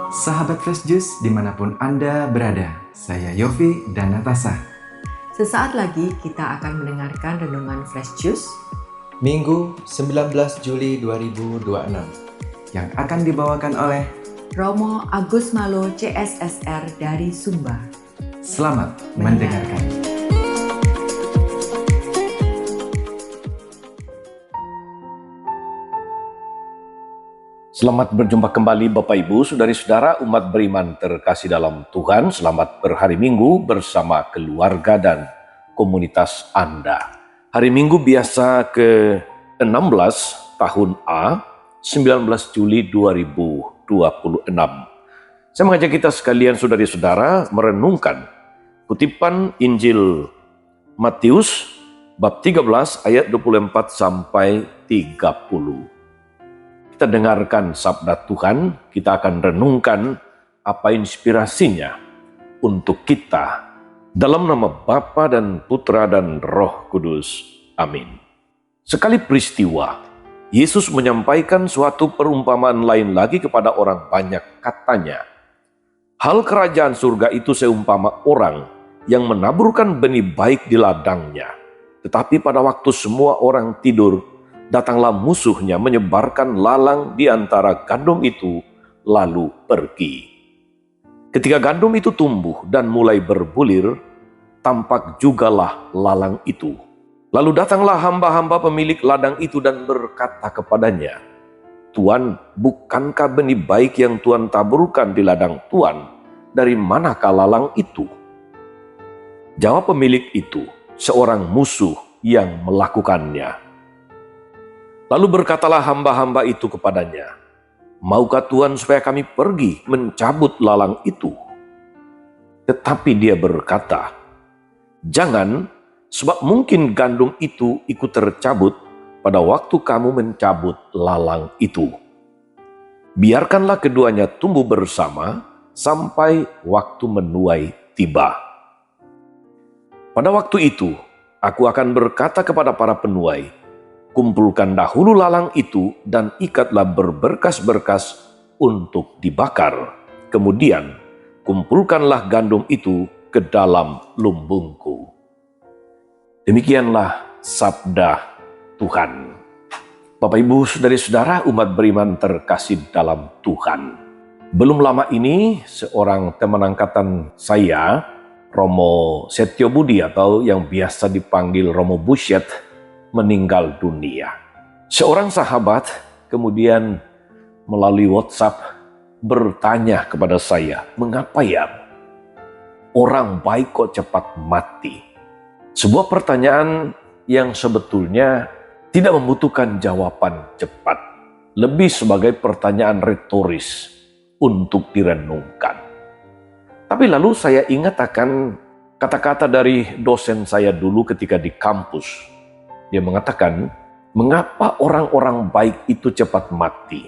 Sahabat Fresh Juice dimanapun Anda berada, saya Yofi dan Natasha. Sesaat lagi kita akan mendengarkan renungan Fresh Juice Minggu 19 Juli 2026 yang akan dibawakan oleh Romo Agus Malo CSSR dari Sumba. Selamat mendengarkan. Selamat berjumpa kembali Bapak Ibu, Saudari-saudara umat beriman terkasih dalam Tuhan. Selamat berhari Minggu bersama keluarga dan komunitas Anda. Hari Minggu biasa ke-16 tahun A, 19 Juli 2026. Saya mengajak kita sekalian saudari-saudara merenungkan kutipan Injil Matius bab 13 ayat 24 sampai 30. Kita dengarkan sabda Tuhan, kita akan renungkan apa inspirasinya untuk kita. Dalam nama Bapa dan Putra dan Roh Kudus. Amin. Sekali peristiwa, Yesus menyampaikan suatu perumpamaan lain lagi kepada orang banyak, katanya, hal kerajaan surga itu seumpama orang yang menaburkan benih baik di ladangnya. Tetapi pada waktu semua orang tidur, datanglah musuhnya menyebarkan lalang di antara gandum itu, lalu pergi. Ketika gandum itu tumbuh dan mulai berbulir, tampak jugalah lalang itu. Lalu datanglah hamba-hamba pemilik ladang itu dan berkata kepadanya, Tuan, bukankah benih baik yang Tuan taburkan di ladang Tuan? Dari manakah lalang itu? Jawab pemilik itu, seorang musuh yang melakukannya. Lalu berkatalah hamba-hamba itu kepadanya, maukah Tuhan supaya kami pergi mencabut lalang itu? Tetapi dia berkata, jangan, sebab mungkin gandum itu ikut tercabut pada waktu kamu mencabut lalang itu. Biarkanlah keduanya tumbuh bersama sampai waktu menuai tiba. Pada waktu itu, aku akan berkata kepada para penuai, kumpulkan dahulu lalang itu dan ikatlah berberkas-berkas untuk dibakar. Kemudian kumpulkanlah gandum itu ke dalam lumbungku. Demikianlah sabda Tuhan. Bapak Ibu Saudari-saudara umat beriman terkasih dalam Tuhan. Belum lama ini seorang teman angkatan saya, Romo Setio Budi atau yang biasa dipanggil Romo Busyet, meninggal dunia. Seorang sahabat kemudian melalui WhatsApp bertanya kepada saya, mengapa ya orang baik kok cepat mati? Sebuah pertanyaan yang sebetulnya tidak membutuhkan jawaban cepat, lebih sebagai pertanyaan retoris untuk direnungkan. Tapi lalu saya ingat akan kata-kata dari dosen saya dulu ketika di kampus. Dia mengatakan, mengapa orang-orang baik itu cepat mati?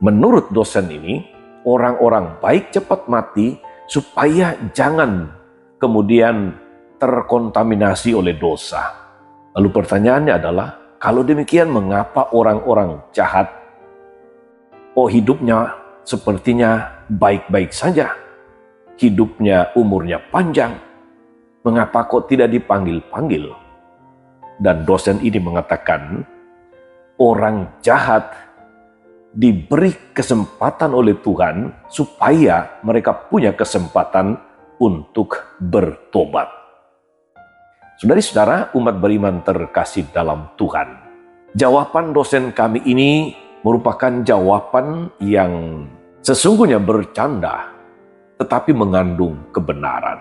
Menurut dosen ini, orang-orang baik cepat mati supaya jangan kemudian terkontaminasi oleh dosa. Lalu pertanyaannya adalah, kalau demikian mengapa orang-orang jahat, hidupnya sepertinya baik-baik saja, hidupnya umurnya panjang, mengapa kok tidak dipanggil-panggil? Dan dosen ini mengatakan, orang jahat diberi kesempatan oleh Tuhan supaya mereka punya kesempatan untuk bertobat. Saudari-saudara umat beriman terkasih dalam Tuhan. Jawaban dosen kami ini merupakan jawaban yang sesungguhnya bercanda, tetapi mengandung kebenaran.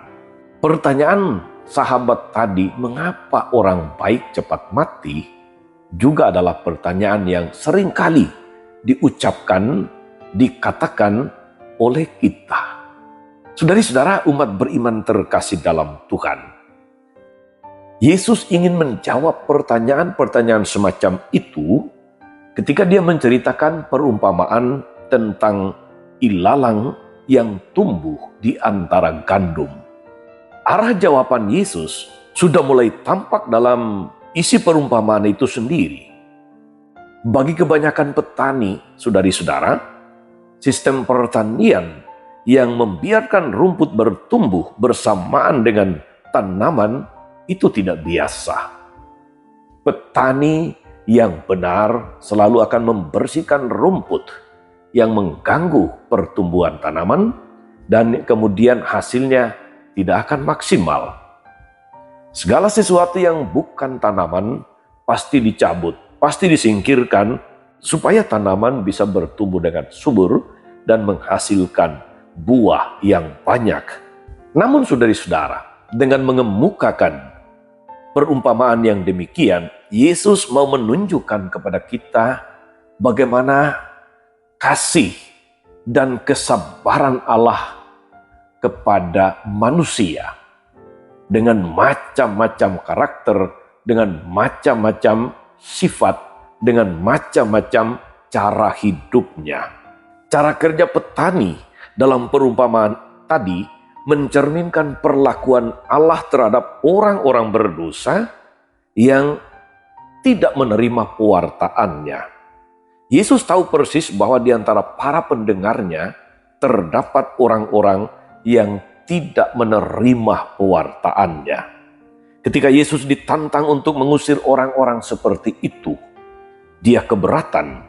Pertanyaan sahabat tadi, mengapa orang baik cepat mati, juga adalah pertanyaan yang seringkali diucapkan, dikatakan oleh kita. Saudari-saudara umat beriman terkasih dalam Tuhan. Yesus ingin menjawab pertanyaan-pertanyaan semacam itu ketika dia menceritakan perumpamaan tentang ilalang yang tumbuh di antara gandum. Arah jawaban Yesus sudah mulai tampak dalam isi perumpamaan itu sendiri. Bagi kebanyakan petani, saudari-saudara, Sistem pertanian yang membiarkan rumput bertumbuh bersamaan dengan tanaman itu tidak biasa. Petani yang benar selalu akan membersihkan rumput yang mengganggu pertumbuhan tanaman dan kemudian hasilnya tidak akan maksimal. Segala sesuatu yang bukan tanaman pasti dicabut, pasti disingkirkan supaya tanaman bisa bertumbuh dengan subur dan menghasilkan buah yang banyak. Namun saudari-saudara, dengan mengemukakan perumpamaan yang demikian, Yesus mau menunjukkan kepada kita bagaimana kasih dan kesabaran Allah kepada manusia dengan macam-macam karakter, dengan macam-macam sifat, dengan macam-macam cara hidupnya. Cara kerja petani dalam perumpamaan tadi mencerminkan perlakuan Allah terhadap orang-orang berdosa yang tidak menerima pewartaannya. Yesus tahu persis bahwa di antara para pendengarnya terdapat orang-orang yang tidak menerima pewartaannya. Ketika Yesus ditantang untuk mengusir orang-orang seperti itu, dia keberatan.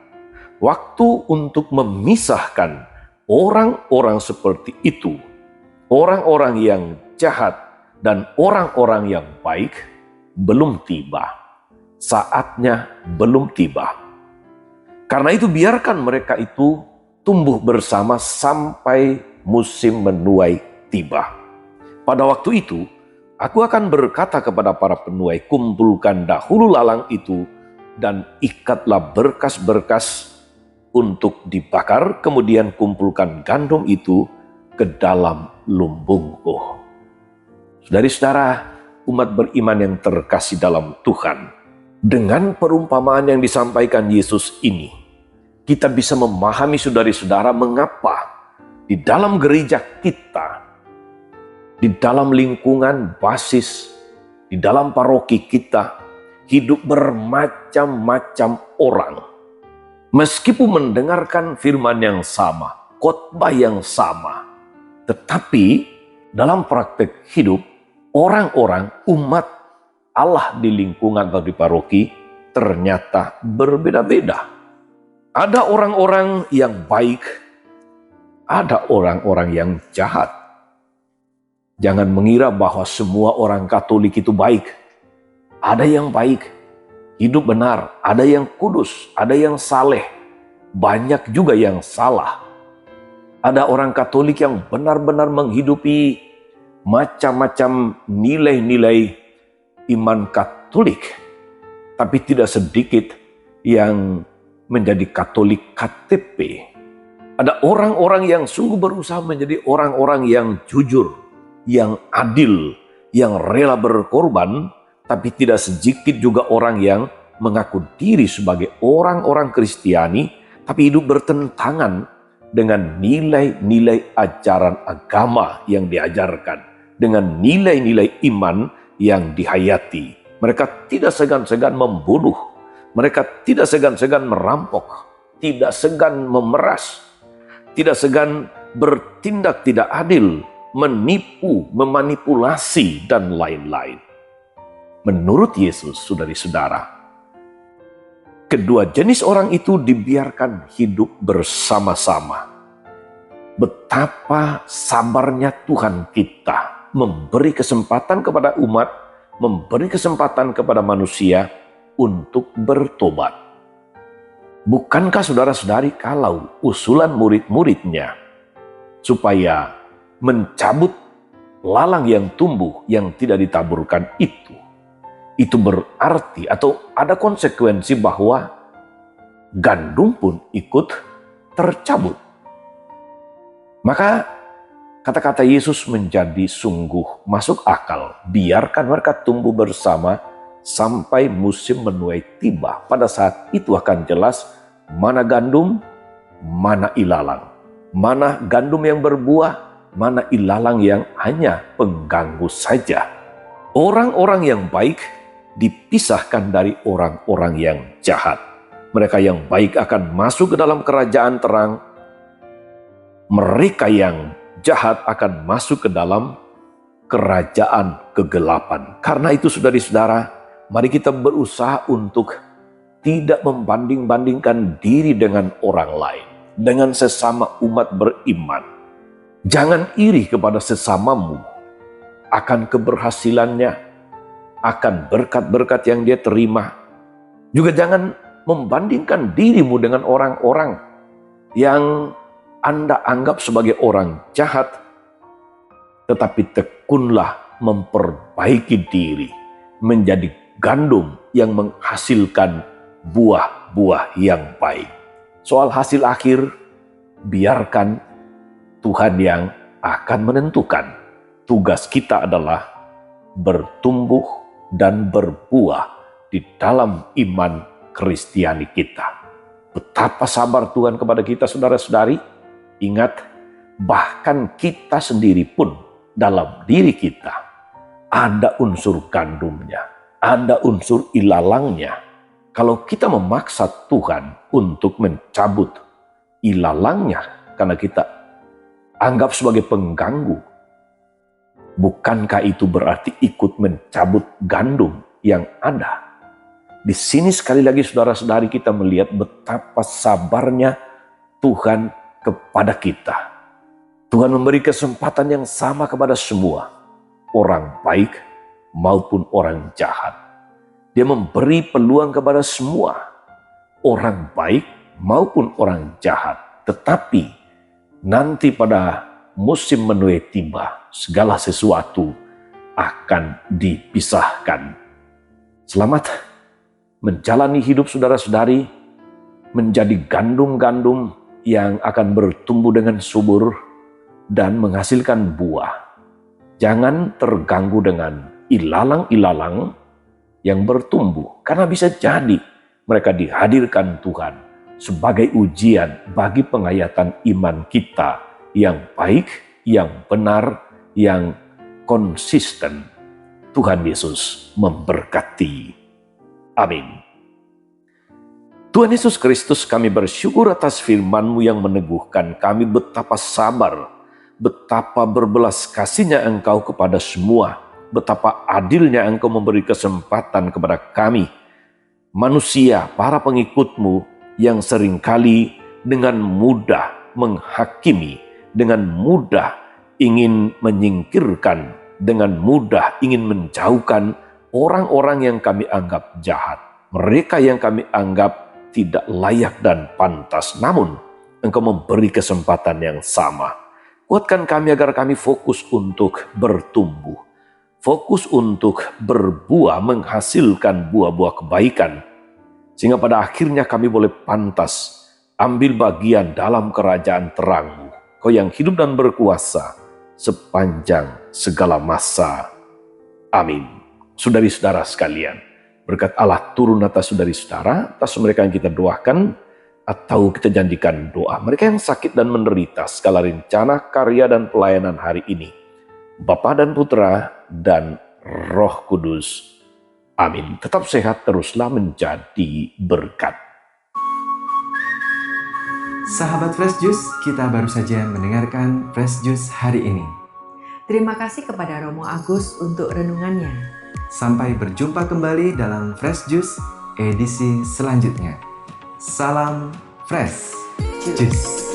Waktu untuk memisahkan orang-orang seperti itu, orang-orang yang jahat dan orang-orang yang baik, belum tiba. Saatnya belum tiba. Karena itu biarkan mereka itu tumbuh bersama sampai musim menuai tiba. Pada waktu itu, aku akan berkata kepada para penuai, kumpulkan dahulu lalang itu dan ikatlah berkas-berkas untuk dibakar, kemudian kumpulkan gandum itu ke dalam lumbungku. Saudari-saudara, umat beriman yang terkasih dalam Tuhan, dengan perumpamaan yang disampaikan Yesus ini, kita bisa memahami saudari-saudara mengapa di dalam gereja kita, di dalam lingkungan basis, di dalam paroki kita, hidup bermacam-macam orang. Meskipun mendengarkan firman yang sama, khotbah yang sama, tetapi dalam praktek hidup, orang-orang umat Allah di lingkungan atau di paroki ternyata berbeda-beda. Ada orang-orang yang baik, ada orang-orang yang jahat. Jangan mengira bahwa semua orang Katolik itu baik. Ada yang baik, hidup benar, ada yang kudus, ada yang saleh, banyak juga yang salah. Ada orang Katolik yang benar-benar menghidupi macam-macam nilai-nilai iman Katolik, tapi tidak sedikit yang menjadi Katolik KTP. Ada orang-orang yang sungguh berusaha menjadi orang-orang yang jujur, yang adil, yang rela berkorban, tapi tidak sedikit juga orang yang mengaku diri sebagai orang-orang Kristiani, tapi hidup bertentangan dengan nilai-nilai ajaran agama yang diajarkan, dengan nilai-nilai iman yang dihayati. Mereka tidak segan-segan membunuh, mereka tidak segan-segan merampok, tidak segan memeras, tidak segan bertindak tidak adil, menipu, memanipulasi, dan lain-lain. Menurut Yesus, saudari-saudara, kedua jenis orang itu dibiarkan hidup bersama-sama. Betapa sabarnya Tuhan kita memberi kesempatan kepada umat, memberi kesempatan kepada manusia untuk bertobat. Bukankah saudara-saudari kalau usulan murid-muridnya supaya mencabut lalang yang tumbuh yang tidak ditaburkan itu berarti atau ada konsekuensi bahwa gandum pun ikut tercabut. Maka kata-kata Yesus menjadi sungguh masuk akal. Biarkan mereka tumbuh bersama sampai musim menuai tiba. Pada saat itu akan jelas mana gandum, mana ilalang. Mana gandum yang berbuah, mana ilalang yang hanya pengganggu saja. Orang-orang yang baik dipisahkan dari orang-orang yang jahat. Mereka yang baik akan masuk ke dalam kerajaan terang. mereka yang jahat akan masuk ke dalam kerajaan kegelapan. Karena itu saudari-saudara, mari kita berusaha untuk tidak membanding-bandingkan diri dengan orang lain, dengan sesama umat beriman. Jangan iri kepada sesamamu akan keberhasilannya, akan berkat-berkat yang dia terima. Juga jangan membandingkan dirimu dengan orang-orang yang Anda anggap sebagai orang jahat, tetapi tekunlah memperbaiki diri, menjadi gandum yang menghasilkan buah-buah yang baik. Soal hasil akhir, biarkan Tuhan yang akan menentukan. Tugas kita adalah bertumbuh dan berbuah di dalam iman Kristiani kita. Betapa sabar Tuhan kepada kita, saudara-saudari. Ingat, bahkan kita sendiri pun dalam diri kita ada unsur gandumnya, ada unsur ilalangnya. Kalau kita memaksa Tuhan untuk mencabut ilalangnya karena kita anggap sebagai pengganggu, bukankah itu berarti ikut mencabut gandum yang ada? Di sini sekali lagi saudara-saudari kita melihat betapa sabarnya Tuhan kepada kita. Tuhan memberi kesempatan yang sama kepada semua, orang baik maupun orang jahat. Dia memberi peluang kepada semua, orang baik maupun orang jahat. Tetapi nanti pada musim menuai tiba, segala sesuatu akan dipisahkan. Selamat menjalani hidup saudara-saudari, menjadi gandum-gandum yang akan bertumbuh dengan subur dan menghasilkan buah. Jangan terganggu dengan ilalang-ilalang yang bertumbuh, karena bisa jadi mereka dihadirkan Tuhan sebagai ujian bagi penghayatan iman kita yang baik, yang benar, yang konsisten. Tuhan Yesus memberkati. Amin. Tuhan Yesus Kristus, kami bersyukur atas firman-Mu yang meneguhkan kami betapa sabar, betapa berbelas kasihnya Engkau kepada semua, betapa adilnya Engkau memberi kesempatan kepada kami, manusia, para pengikut-Mu yang seringkali dengan mudah menghakimi, dengan mudah ingin menyingkirkan, dengan mudah ingin menjauhkan orang-orang yang kami anggap jahat, mereka yang kami anggap tidak layak dan pantas. Namun Engkau memberi kesempatan yang sama. Kuatkan kami agar kami fokus untuk bertumbuh, fokus untuk berbuah, menghasilkan buah-buah kebaikan, sehingga pada akhirnya kami boleh pantas ambil bagian dalam kerajaan terang-Mu, Kau yang hidup dan berkuasa sepanjang segala masa. Amin. Saudari-saudara sekalian, berkat Allah turun atas saudari-saudara, atas mereka yang kita doakan atau kita janjikan doa. Mereka yang sakit dan menderita segala rencana, karya, dan pelayanan hari ini. Bapa dan Putra dan Roh Kudus. Amin. Tetap sehat, teruslah menjadi berkat. Sahabat Fresh Juice, kita baru saja mendengarkan Fresh Juice hari ini. Terima kasih kepada Romo Agus untuk renungannya. Sampai berjumpa kembali dalam Fresh Juice edisi selanjutnya. Salam Fresh Juice.